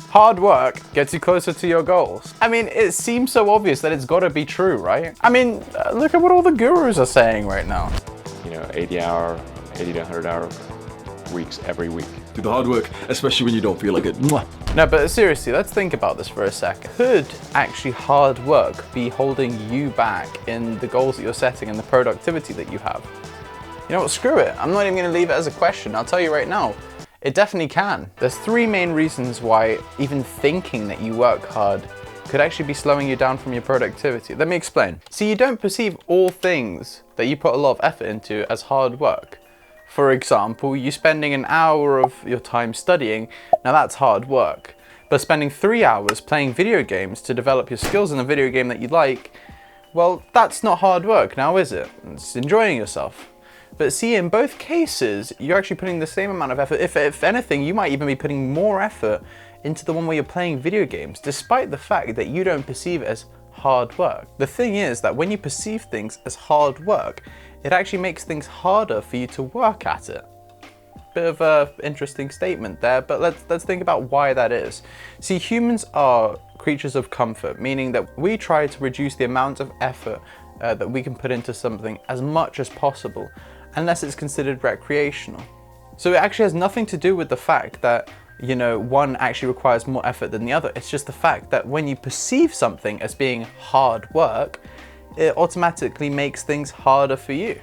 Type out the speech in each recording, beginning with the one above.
Hard work gets you closer to your goals. I mean, it seems so obvious that it's gotta be true, right? I mean, look at what all the gurus are saying right now. You know, 80 to 100 hour weeks every week. Do the hard work, especially when you don't feel like it. Mwah. No, but seriously, let's think about this for a second. Could actually hard work be holding you back in the goals that you're setting and the productivity that you have? You know what, screw it. I'm not even gonna leave it as a question. I'll tell you right now, it definitely can. There's three main reasons why even thinking that you work hard could actually be slowing you down from your productivity. Let me explain. See, you don't perceive all things that you put a lot of effort into as hard work. For example, you spending an hour of your time studying, now that's hard work. But spending 3 hours playing video games to develop your skills in a video game that you like, well, that's not hard work now, is it? It's enjoying yourself. But see, in both cases, you're actually putting the same amount of effort. If anything, you might even be putting more effort into the one where you're playing video games, despite the fact that you don't perceive it as hard work. The thing is that when you perceive things as hard work, it actually makes things harder for you to work at it. Bit of an interesting statement there, but let's think about why that is. See, humans are creatures of comfort, meaning that we try to reduce the amount of effort that we can put into something as much as possible, unless it's considered recreational. So it actually has nothing to do with the fact that, you know, one actually requires more effort than the other. It's just the fact that when you perceive something as being hard work, it automatically makes things harder for you.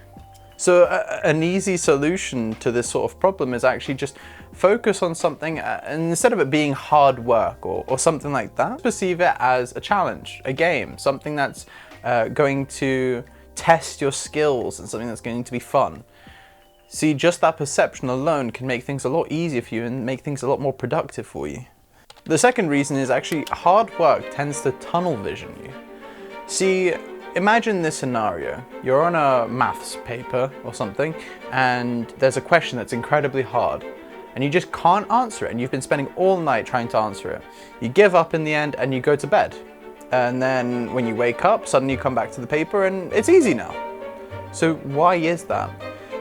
So an easy solution to this sort of problem is actually just focus on something, and instead of it being hard work or something like that, perceive it as a challenge, a game, something that's going to test your skills and something that's going to be fun. See, just that perception alone can make things a lot easier for you and make things a lot more productive for you. The second reason is actually hard work tends to tunnel vision you. See, imagine this scenario. You're on a maths paper or something, and there's a question that's incredibly hard, and you just can't answer it, and you've been spending all night trying to answer it. You give up in the end and you go to bed. And then when you wake up, suddenly you come back to the paper and it's easy now. So why is that?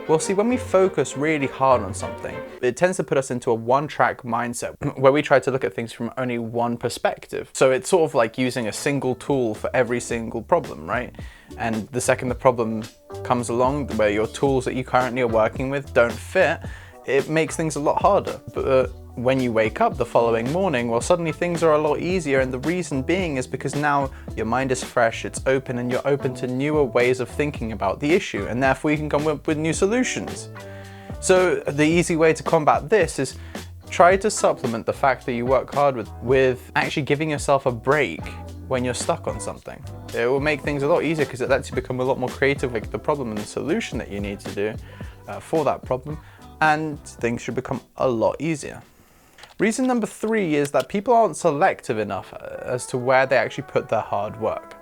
Well, see, when we focus really hard on something, it tends to put us into a one-track mindset where we try to look at things from only one perspective. So it's sort of like using a single tool for every single problem, right? And the second the problem comes along where your tools that you currently are working with don't fit, it makes things a lot harder. But when you wake up the following morning, well, suddenly things are a lot easier, and the reason being is because now your mind is fresh, it's open, and you're open to newer ways of thinking about the issue, and therefore you can come up with new solutions. So the easy way to combat this is try to supplement the fact that you work hard with actually giving yourself a break when you're stuck on something. It will make things a lot easier because it lets you become a lot more creative with the problem and the solution that you need to do for that problem, and things should become a lot easier. Reason number 3 is that people aren't selective enough as to where they actually put their hard work.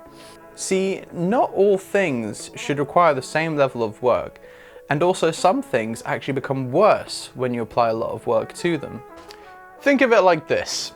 See, not all things should require the same level of work, and also some things actually become worse when you apply a lot of work to them. Think of it like this.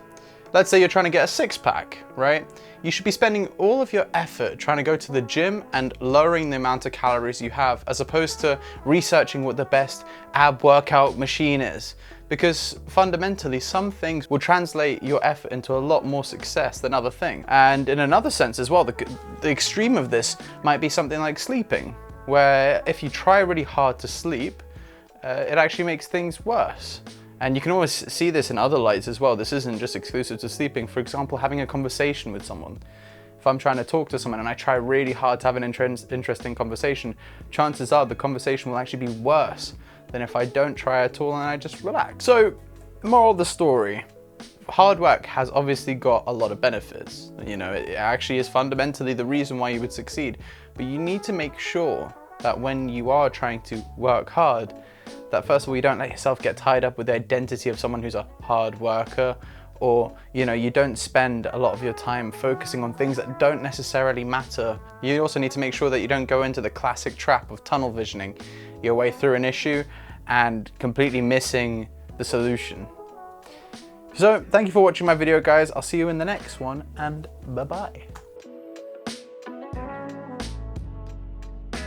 Let's say you're trying to get a six-pack, right? You should be spending all of your effort trying to go to the gym and lowering the amount of calories you have, as opposed to researching what the best ab workout machine is. Because fundamentally, some things will translate your effort into a lot more success than other things. And in another sense as well, the extreme of this might be something like sleeping, where if you try really hard to sleep, it actually makes things worse. And you can always see this in other lights as well. This isn't just exclusive to sleeping. For example, having a conversation with someone. If I'm trying to talk to someone and I try really hard to have an interesting conversation, chances are the conversation will actually be worse than if I don't try at all and I just relax. So, moral of the story, hard work has obviously got a lot of benefits. You know, it actually is fundamentally the reason why you would succeed. But you need to make sure that when you are trying to work hard, that first of all, you don't let yourself get tied up with the identity of someone who's a hard worker, or, you know, you don't spend a lot of your time focusing on things that don't necessarily matter. You also need to make sure that you don't go into the classic trap of tunnel visioning your way through an issue and completely missing the solution. So, thank you for watching my video, guys. I'll see you in the next one, and bye-bye.